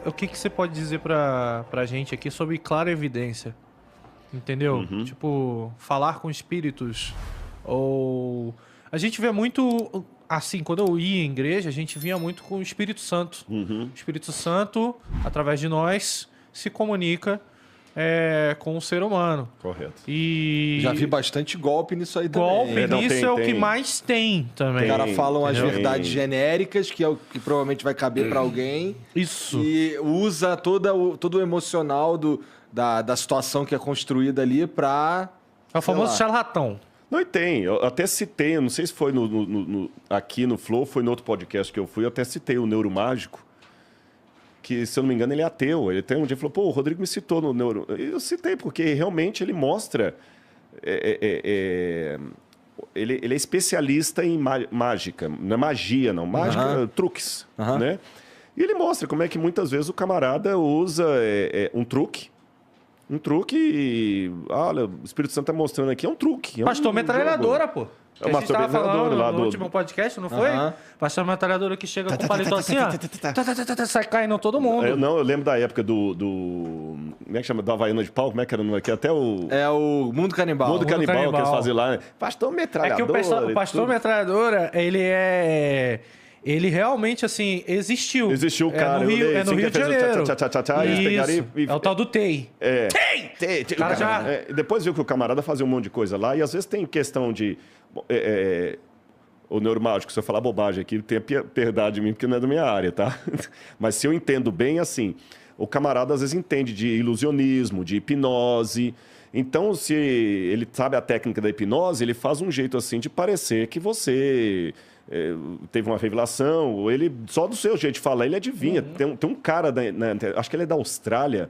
O que você pode dizer pra gente aqui sobre clarividência? Entendeu? Tipo, falar com espíritos. Ou... A gente vê muito... Assim, quando eu ia em igreja, a gente via muito com o Espírito Santo. O Espírito Santo, através de nós, se comunica com o ser humano. Correto. E... Já vi bastante golpe nisso aí também. Golpe Não, nisso tem, é o tem. que mais tem também. Os caras falam as Tem. verdades genéricas, que é o que provavelmente vai caber pra alguém. Isso. E usa todo o emocional da situação que é construída ali pra... É o famoso sei lá. charlatão. Não, e tem. Eu até citei, eu não sei se foi aqui no Flow, foi no outro podcast que eu fui, eu até citei o Neuromágico, que, se eu não me engano, ele é ateu. Ele tem um dia falou, pô, o Rodrigo me citou no Neuro... Eu citei, porque realmente ele mostra... Ele é especialista em mágica. Não é magia, não. Mágica, truques, né? E ele mostra como é que muitas vezes o camarada usa um truque. Um truque e... Olha, o Espírito Santo está mostrando aqui, é um truque. Pastor metralhadora, jogo. pô. É Que uma a gente tava falando lá no do... último podcast, não foi? Pastor metralhadora que chega com o paletó assim, ó. Sai caindo todo mundo. Eu lembro da época do... Como é que chama? Do Havaiana de Pau? Como é que era o nome aqui? Até o... É o Mundo Canibal. Mundo Canibal que eles Canibal. faziam lá. Né? Pastor metralhadora. É que o pastor metralhadora, ele realmente, assim, existiu. Existiu o cara. No Rio, assim no Rio de Janeiro. Eles pegaram É o tal do TEI. O cara já- depois viu que o camarada fazia um monte de coisa lá, e às vezes tem questão de... o neuromágico, se eu falar bobagem aqui, tenha piedade de mim, porque não é da minha área, tá? Mas se eu entendo bem, assim, o camarada às vezes entende de ilusionismo, de hipnose. Então, se ele sabe a técnica da hipnose, ele faz um jeito assim de parecer que você... teve uma revelação, ou ele, só do seu jeito de falar, ele adivinha. Tem um cara, acho que ele é da Austrália,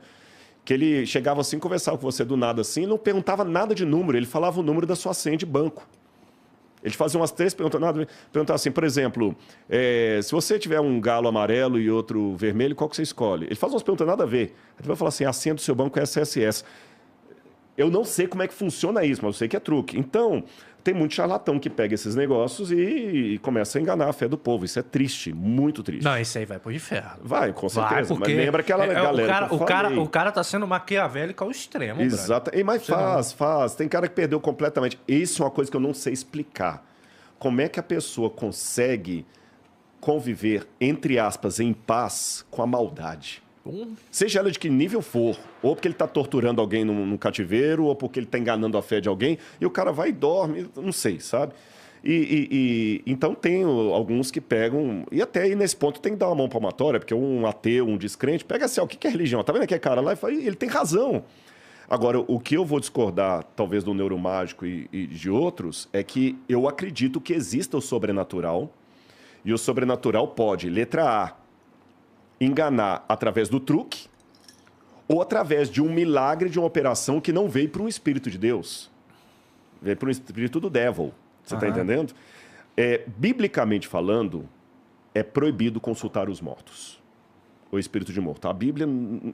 que ele chegava assim, conversava com você do nada assim, e não perguntava nada de número, ele falava o número da sua senha de banco. Ele fazia umas 3 perguntas, perguntava assim, por exemplo, se você tiver um galo amarelo e outro vermelho, qual que você escolhe? Ele faz umas perguntas nada a ver. Ele vai falar assim, a senha do seu banco é SSS. Eu não sei como é que funciona isso, mas eu sei que é truque. Então, tem muito charlatão que pega esses negócios e começa a enganar a fé do povo. Isso é triste, muito triste. Não, isso aí vai pro inferno. Vai, com certeza. Vai, Mas porque lembra aquela galera o cara tá sendo maquiavélico ao extremo, Exato. Mas faz. Tem cara que perdeu completamente. Isso é uma coisa que eu não sei explicar. Como é que a pessoa consegue conviver, entre aspas, em paz com a maldade? Seja ela de que nível for, ou porque ele está torturando alguém num cativeiro, ou porque ele está enganando a fé de alguém, e o cara vai e dorme, não sei, sabe? Então tem alguns que pegam, e até aí nesse ponto tem que dar uma mão palmatória, porque um ateu, um descrente, pega assim, o que é religião? Tá vendo aquele cara lá e fala, ele tem razão. Agora, o que eu vou discordar, talvez, do neuromágico e de outros, é que eu acredito que exista o sobrenatural, e o sobrenatural pode, letra A, enganar através do truque, ou através de um milagre, de uma operação que não veio para um espírito de Deus. Veio para um espírito do devil. Você está entendendo? Biblicamente falando, é proibido consultar os mortos. O espírito de morto. A Bíblia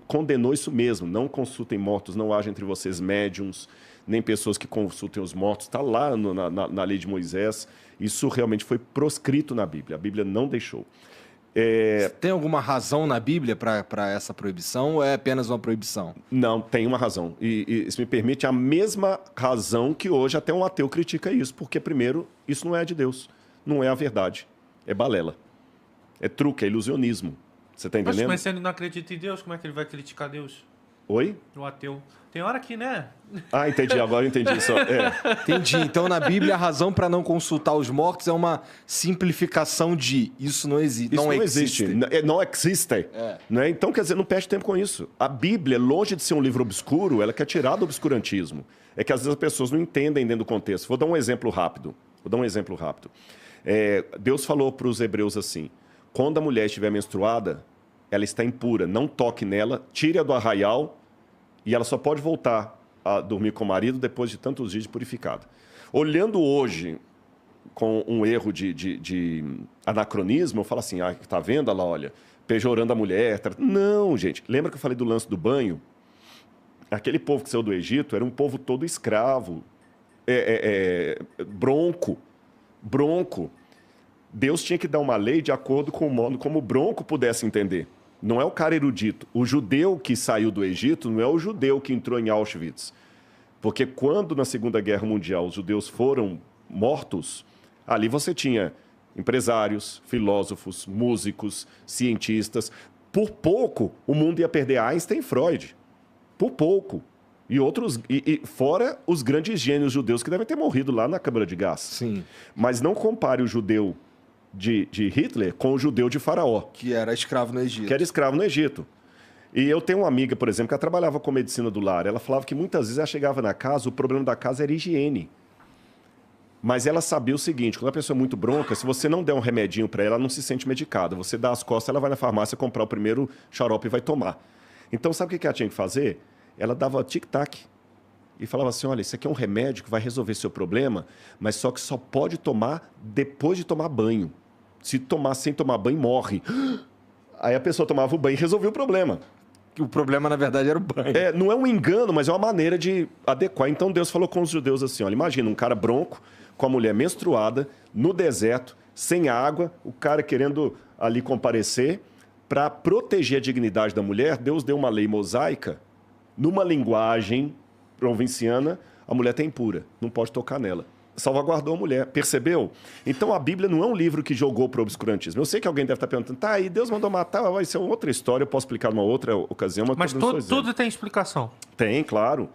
condenou isso mesmo. Não consultem mortos, não haja entre vocês médiums, nem pessoas que consultem os mortos. Está lá na lei de Moisés. Isso realmente foi proscrito na Bíblia. A Bíblia não deixou. Tem alguma razão na Bíblia para essa proibição ou é apenas uma proibição? Não, tem uma razão. E se me permite, a mesma razão que hoje até um ateu critica isso. Porque, primeiro, isso não é de Deus. Não é a verdade. É balela. É truque, é ilusionismo. Você está entendendo? Mas se ele não acredita em Deus, como é que ele vai criticar Deus? Oi? O ateu. Tem hora que, né? Ah, entendi. Agora eu entendi. Entendi. Então, na Bíblia, a razão para não consultar os mortos é uma simplificação de isso não existe. Isso não existe. Não existe. Né? Então, quer dizer, não perde tempo com isso. A Bíblia, longe de ser um livro obscuro, ela quer tirar do obscurantismo. É que às vezes as pessoas não entendem dentro do contexto. Vou dar um exemplo rápido. Deus falou para os hebreus assim, quando a mulher estiver menstruada, ela está impura, não toque nela, tire-a do arraial e ela só pode voltar a dormir com o marido depois de tantos dias de purificada. Olhando hoje com um erro de anacronismo, eu falo assim, tá vendo? Ela olha, pejorando a mulher. Não, gente. Lembra que eu falei do lance do banho? Aquele povo que saiu do Egito era um povo todo escravo, bronco. Deus tinha que dar uma lei de acordo com o modo como o bronco pudesse entender. Não é o cara erudito. O judeu que saiu do Egito não é o judeu que entrou em Auschwitz. Porque quando, na Segunda Guerra Mundial, os judeus foram mortos, ali você tinha empresários, filósofos, músicos, cientistas. Por pouco, o mundo ia perder Einstein e Freud. Por pouco. E outros, fora os grandes gênios judeus que devem ter morrido lá na câmara de gás. Sim. Mas não compare o judeu de Hitler com o judeu de Faraó. Que era escravo no Egito. Que era escravo no Egito. E eu tenho uma amiga, por exemplo, que ela trabalhava com medicina do lar. Ela falava que muitas vezes ela chegava na casa, o problema da casa era higiene. Mas ela sabia o seguinte, quando a pessoa é muito bronca, se você não der um remedinho para ela, ela não se sente medicada. Você dá as costas, ela vai na farmácia comprar o primeiro xarope e vai tomar. Então, sabe o que ela tinha que fazer? Ela dava tic-tac e falava assim, olha, isso aqui é um remédio que vai resolver seu problema, mas só que só pode tomar depois de tomar banho. Se tomar sem tomar banho, morre. Aí a pessoa tomava o banho e resolvia o problema. O problema, na verdade, era o banho. Não é um engano, mas é uma maneira de adequar. Então Deus falou com os judeus assim, olha, imagina um cara bronco, com a mulher menstruada, no deserto, sem água, o cara querendo ali comparecer. Para proteger a dignidade da mulher, Deus deu uma lei mosaica, numa linguagem provinciana, a mulher está impura, não pode tocar nela. Salvaguardou a mulher, percebeu? Então a Bíblia não é um livro que jogou para o obscurantismo. Eu sei que alguém deve estar perguntando, tá, e Deus mandou matar, vai ser outra história, eu posso explicar numa outra ocasião. Mas tudo tem explicação. Tem, claro.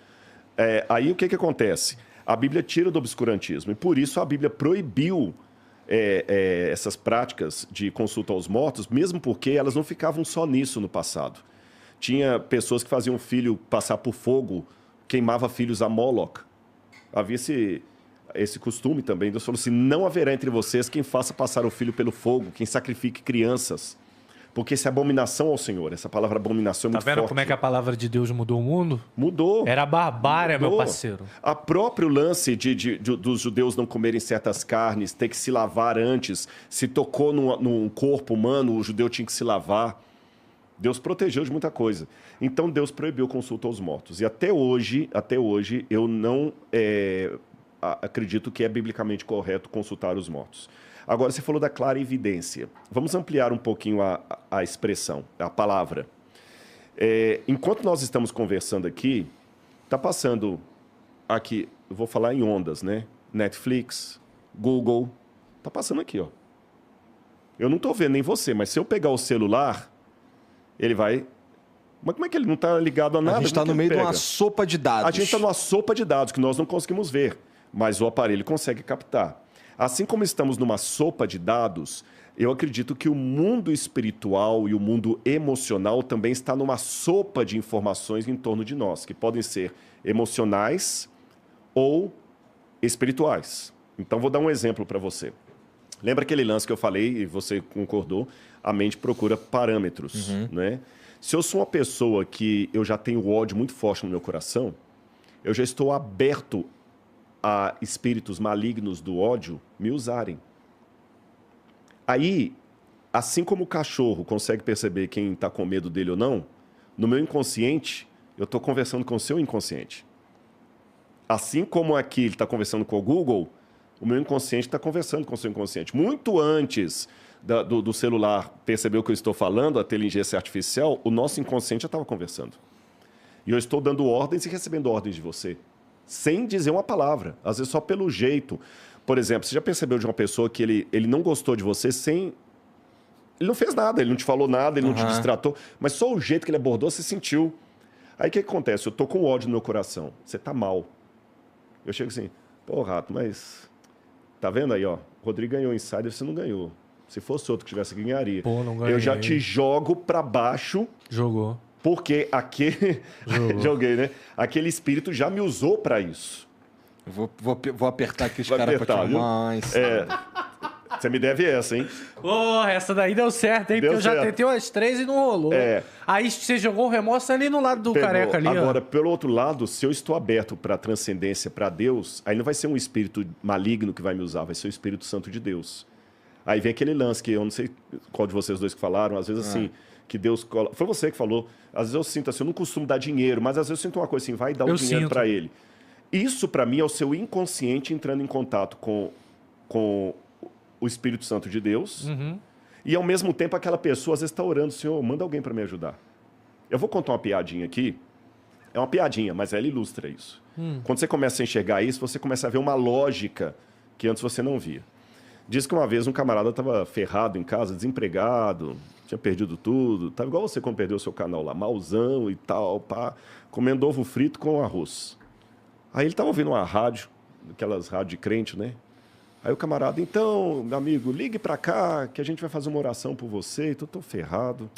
Aí o que acontece? A Bíblia tira do obscurantismo, e por isso a Bíblia proibiu essas práticas de consulta aos mortos, mesmo porque elas não ficavam só nisso no passado. Tinha pessoas que faziam filho passar por fogo, queimava filhos a Moloch. Havia esse costume também. Deus falou assim, não haverá entre vocês quem faça passar o filho pelo fogo, quem sacrifique crianças. Porque isso é abominação ao Senhor. Essa palavra abominação é muito forte. Tá vendo como é que a palavra de Deus mudou o mundo? Mudou. Era barbárie, meu parceiro. A próprio lance dos judeus não comerem certas carnes, ter que se lavar antes. Se tocou num corpo humano, o judeu tinha que se lavar. Deus protegeu de muita coisa. Então Deus proibiu consulta aos mortos. E até hoje eu não acredito que é biblicamente correto consultar os mortos. Agora, você falou da clara evidência. Vamos ampliar um pouquinho a expressão, a palavra. Enquanto nós estamos conversando aqui, está passando aqui, eu vou falar em ondas, né? Netflix, Google, está passando aqui, ó. Eu não estou vendo nem você, mas se eu pegar o celular, ele vai... Mas como é que ele não está ligado a nada? A gente está no meio de uma sopa de dados. A gente está numa sopa de dados que nós não conseguimos ver, mas o aparelho consegue captar. Assim como estamos numa sopa de dados, eu acredito que o mundo espiritual e o mundo emocional também está numa sopa de informações em torno de nós, que podem ser emocionais ou espirituais. Então, vou dar um exemplo para você. Lembra aquele lance que eu falei e você concordou? A mente procura parâmetros, né? Se eu sou uma pessoa que eu já tenho ódio muito forte no meu coração, eu já estou aberto a espíritos malignos do ódio me usarem. Aí, assim como o cachorro consegue perceber quem está com medo dele ou não, no meu inconsciente, eu estou conversando com o seu inconsciente. Assim como aqui ele está conversando com o Google, o meu inconsciente está conversando com o seu inconsciente. Muito antes do celular perceber o que eu estou falando, a inteligência artificial, o nosso inconsciente já estava conversando. E eu estou dando ordens e recebendo ordens de você, sem dizer uma palavra, às vezes só pelo jeito. Por exemplo, você já percebeu de uma pessoa que ele não gostou de você sem... Ele não fez nada, ele não te falou nada, ele não te distratou, mas só o jeito que ele abordou, você sentiu. Aí o que acontece? Eu tô com ódio no meu coração, você tá mal. Eu chego assim, pô, Rato, mas... Tá vendo aí, ó? O Rodrigo ganhou o Insider, você não ganhou. Se fosse outro que tivesse, ganharia. Pô, não ganhei. Eu já te jogo pra baixo... Jogou. Porque aquele... Joguei, né? Aquele espírito já me usou para isso. Vou apertar aqui os caras para te mais. Você me deve essa, hein? Porra, essa daí deu certo, hein? Deu Porque certo. eu já tentei umas 3 e não rolou. Aí você jogou o remorso ali no lado do careca ali, Agora, ó. pelo outro lado, se eu estou aberto para a transcendência, para Deus, aí não vai ser um espírito maligno que vai me usar, vai ser o Espírito Santo de Deus. Aí vem aquele lance que eu não sei qual de vocês dois que falaram, às vezes assim... que Deus... Foi você que falou. Às vezes eu sinto assim, eu não costumo dar dinheiro, mas às vezes eu sinto uma coisa assim, vai dar o dinheiro para ele. Isso, para mim, é o seu inconsciente entrando em contato com o Espírito Santo de Deus. E, ao mesmo tempo, aquela pessoa, às vezes, está orando, Senhor, manda alguém para me ajudar. Eu vou contar uma piadinha aqui. É uma piadinha, mas ela ilustra isso. Quando você começa a enxergar isso, você começa a ver uma lógica que antes você não via. Diz que uma vez um camarada estava ferrado em casa, desempregado, tinha perdido tudo. Estava igual você quando perdeu o seu canal lá, mauzão e tal, pá, comendo ovo frito com arroz. Aí ele estava ouvindo uma rádio, aquelas rádios de crente, né? Aí o camarada, então, meu amigo, ligue para cá que a gente vai fazer uma oração por você. Então, estou ferrado.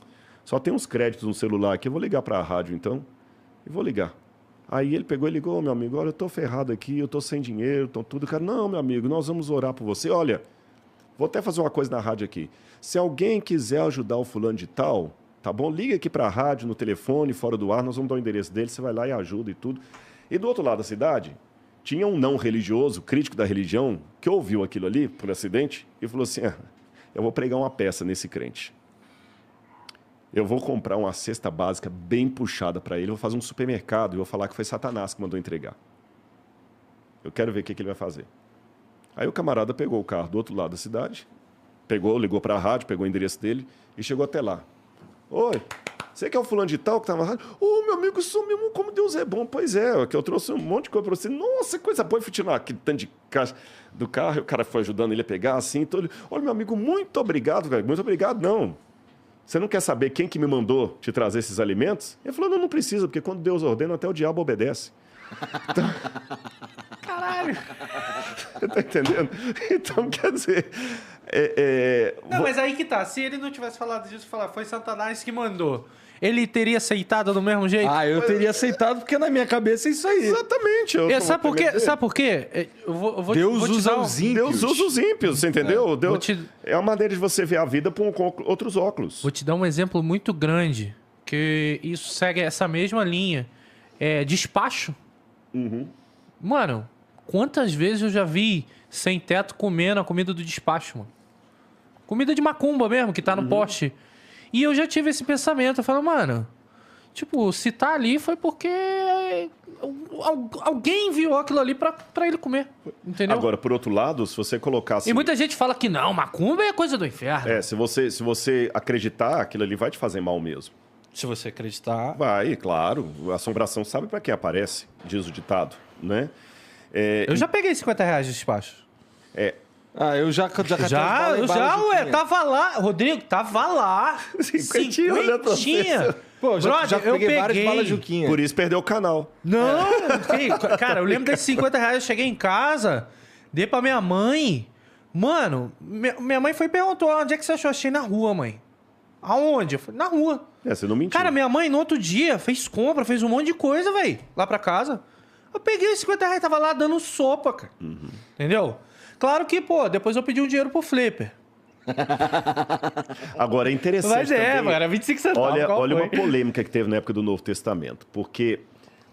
Só tem uns créditos no celular aqui, eu vou ligar para a rádio então. E vou ligar. Aí ele pegou e ligou, meu amigo, olha, eu estou ferrado aqui, eu estou sem dinheiro, estou tudo. Cara, não, meu amigo, nós vamos orar por você. Olha, vou até fazer uma coisa na rádio aqui. Se alguém quiser ajudar o fulano de tal, tá bom? Liga aqui para a rádio, no telefone, fora do ar, nós vamos dar o endereço dele, você vai lá e ajuda e tudo. E do outro lado da cidade, tinha um não religioso, crítico da religião, que ouviu aquilo ali, por acidente, e falou assim, eu vou pregar uma peça nesse crente. Eu vou comprar uma cesta básica bem puxada para ele, vou fazer um supermercado e vou falar que foi Satanás que mandou entregar. Eu quero ver o que ele vai fazer. Aí o camarada pegou o carro do outro lado da cidade, ligou para a rádio, pegou o endereço dele e chegou até lá. Oi, você que é o fulano de tal que tá na rádio? Ô, meu amigo, isso mesmo, como Deus é bom. Pois é, que eu trouxe um monte de coisa para você. Nossa, coisa boa. Eu fui tirar aquele tanto de caixa do carro e o cara foi ajudando ele a pegar assim. Então ele, olha, meu amigo, muito obrigado, cara. Muito obrigado, não. Você não quer saber quem que me mandou te trazer esses alimentos? Ele falou, não precisa, porque quando Deus ordena, até o diabo obedece. Então... Caralho! Você tá entendendo? Então, quer dizer... Não, mas aí que tá. Se ele não tivesse falado disso, foi Satanás que mandou. Ele teria aceitado do mesmo jeito? Eu teria aceitado, porque na minha cabeça é isso aí. Exatamente. Sabe por quê? Sabe por quê? Deus usa os ímpios. Deus usa os ímpios, você entendeu? É uma maneira de você ver a vida com outros óculos. Vou te dar um exemplo muito grande, que isso segue essa mesma linha. Despacho. Mano, quantas vezes eu já vi sem teto comendo a comida do despacho, mano? Comida de macumba mesmo, que tá no poste. E eu já tive esse pensamento. Eu falo, mano, tipo, se tá ali foi porque alguém enviou aquilo ali pra ele comer. Entendeu? Agora, por outro lado, se você colocasse... E muita gente fala que não, macumba é coisa do inferno. Se você acreditar, aquilo ali vai te fazer mal mesmo. Se você acreditar... Vai, claro. A assombração sabe pra quem aparece, diz o ditado, né? Eu já peguei R$50 de despacho. Eu já tava lá, Rodrigo, tava lá. Cinquentinha. Pô, já peguei várias balas Juquinha. Por isso perdeu o canal. Não, cara, eu lembro desses R$50, eu cheguei em casa, dei pra minha mãe. Mano, minha mãe foi e perguntou, onde é que você achou? Achei na rua, mãe. Aonde? Eu falei, na rua. Você não mentiu. Cara, minha mãe no outro dia fez compra, fez um monte de coisa, velho, lá pra casa. Eu peguei os R$50, tava lá dando sopa, cara. Entendeu? Claro que, depois eu pedi um dinheiro pro Flipper. Agora, é interessante Mas também, era 25 centavos. Olha uma polêmica que teve na época do Novo Testamento. Porque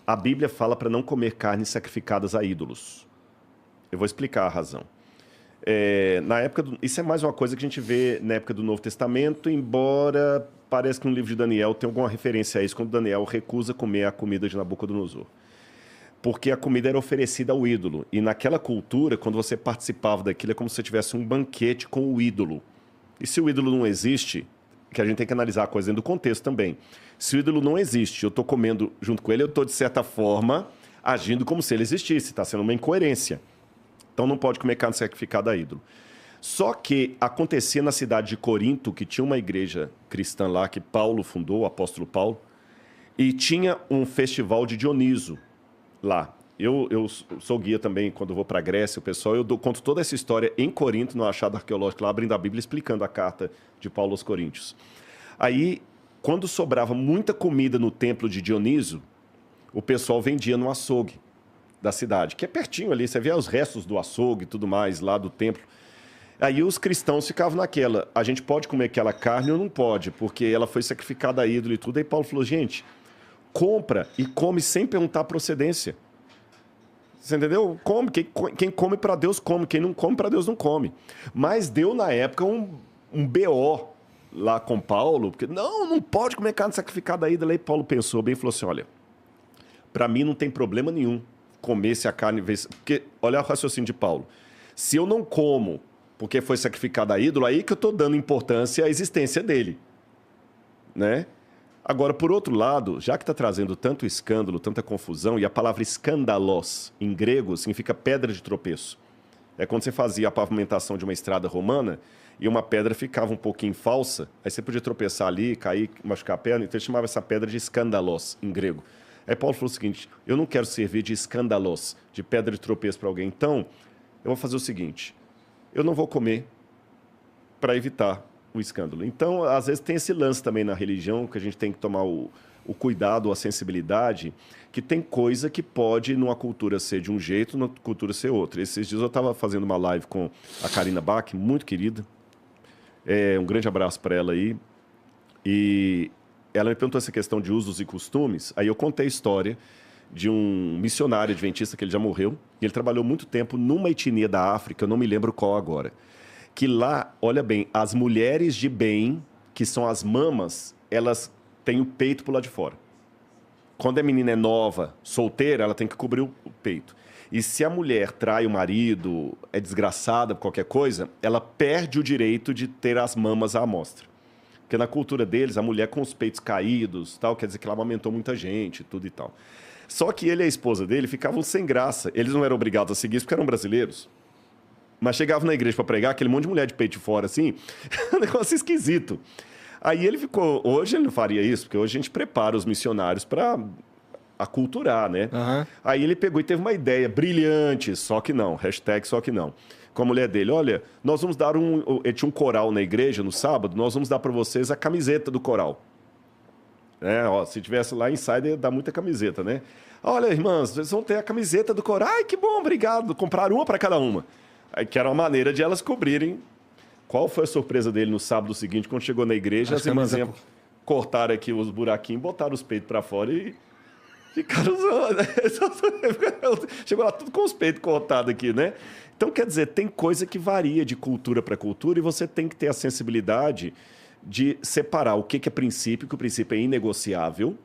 a Bíblia fala para não comer carnes sacrificadas a ídolos. Eu vou explicar a razão. Na época isso é mais uma coisa que a gente vê na época do Novo Testamento, embora parece que no livro de Daniel tem alguma referência a isso, quando Daniel recusa comer a comida de Nabucodonosor. Porque a comida era oferecida ao ídolo. E naquela cultura, quando você participava daquilo, é como se você tivesse um banquete com o ídolo. E se o ídolo não existe, que a gente tem que analisar a coisa dentro do contexto também. Se o ídolo não existe, eu estou comendo junto com ele, eu estou, de certa forma, agindo como se ele existisse. Está sendo uma incoerência. Então não pode comer carne sacrificada a ídolo. Só que acontecia na cidade de Corinto, que tinha uma igreja cristã lá, que Paulo fundou, o apóstolo Paulo, e tinha um festival de Dioniso lá. Eu sou guia também quando vou para a Grécia, o pessoal, conto toda essa história em Corinto, no achado arqueológico lá, abrindo a Bíblia, explicando a carta de Paulo aos Coríntios. Aí, quando sobrava muita comida no templo de Dioniso, o pessoal vendia no açougue da cidade, que é pertinho ali, você vê os restos do açougue e tudo mais lá do templo. Aí os cristãos ficavam naquela, a gente pode comer aquela carne ou não pode, porque ela foi sacrificada a ídolo e tudo. Aí Paulo falou, gente, compra e come sem perguntar a procedência. Você entendeu? Come. Quem come para Deus come. Quem não come para Deus não come. Mas deu, na época, um BO lá com Paulo. Porque, não pode comer carne sacrificada aí. Daí Paulo pensou bem e falou assim, olha, para mim não tem problema nenhum comer se a carne... Porque, olha o raciocínio de Paulo. Se eu não como porque foi sacrificado a ídolo, aí que eu estou dando importância à existência dele, né? Agora, por outro lado, já que está trazendo tanto escândalo, tanta confusão, e a palavra escandalos, em grego, significa pedra de tropeço. É quando você fazia a pavimentação de uma estrada romana e uma pedra ficava um pouquinho falsa, aí você podia tropeçar ali, cair, machucar a perna, então ele chamava essa pedra de escandalos, em grego. Aí Paulo falou o seguinte, eu não quero servir de escandalos, de pedra de tropeço para alguém, então eu vou fazer o seguinte, eu não vou comer para evitar o escândalo. Então, às vezes tem esse lance também na religião, que a gente tem que tomar o cuidado, a sensibilidade, que tem coisa que pode, numa cultura ser de um jeito, numa cultura ser outra. Esses dias eu estava fazendo uma live com a Karina Bach, muito querida, um grande abraço para ela aí, e ela me perguntou essa questão de usos e costumes, aí eu contei a história de um missionário adventista que ele já morreu, e ele trabalhou muito tempo numa etnia da África, eu não me lembro qual agora, que lá, olha bem, as mulheres de bem, que são as mamas, elas têm o peito por lá de fora. Quando a menina é nova, solteira, ela tem que cobrir o peito. E se a mulher trai o marido, é desgraçada por qualquer coisa, ela perde o direito de ter as mamas à amostra. Porque na cultura deles, a mulher com os peitos caídos, tal, quer dizer que ela amamentou muita gente, tudo e tal. Só que ele e a esposa dele ficavam sem graça. Eles não eram obrigados a seguir isso porque eram brasileiros. Mas chegavam na igreja para pregar, aquele monte de mulher de peito de fora, assim, um negócio esquisito. Aí ele ficou... Hoje ele não faria isso, porque hoje a gente prepara os missionários para aculturar, né? Uhum. Aí ele pegou e teve uma ideia brilhante, só que não, hashtag só que não. Com a mulher dele, olha, nós vamos dar ele tinha um coral na igreja no sábado, nós vamos dar para vocês a camiseta do coral. Ó, se tivesse lá Insider, ia dar muita camiseta, né? Olha, irmãs, vocês vão ter a camiseta do coral. Ai, que bom, obrigado. Compraram uma para cada uma. Aí, que era uma maneira de elas cobrirem. Qual foi a surpresa dele no sábado seguinte, quando chegou na igreja? As irmãs cortaram aqui os buraquinhos, botaram os peitos para fora e ficaram usando. Chegou lá tudo com os peitos cortados aqui, né? Então, quer dizer, tem coisa que varia de cultura para cultura e você tem que ter a sensibilidade de separar o que é princípio, que o princípio é inegociável.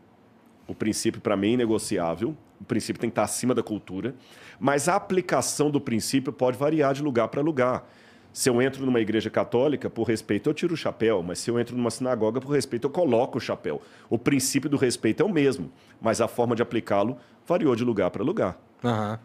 O princípio, para mim, é inegociável. O princípio tem que estar acima da cultura. Mas a aplicação do princípio pode variar de lugar para lugar. Se eu entro numa igreja católica, por respeito, eu tiro o chapéu. Mas se eu entro numa sinagoga, por respeito, eu coloco o chapéu. O princípio do respeito é o mesmo. Mas a forma de aplicá-lo variou de lugar para lugar. Uhum.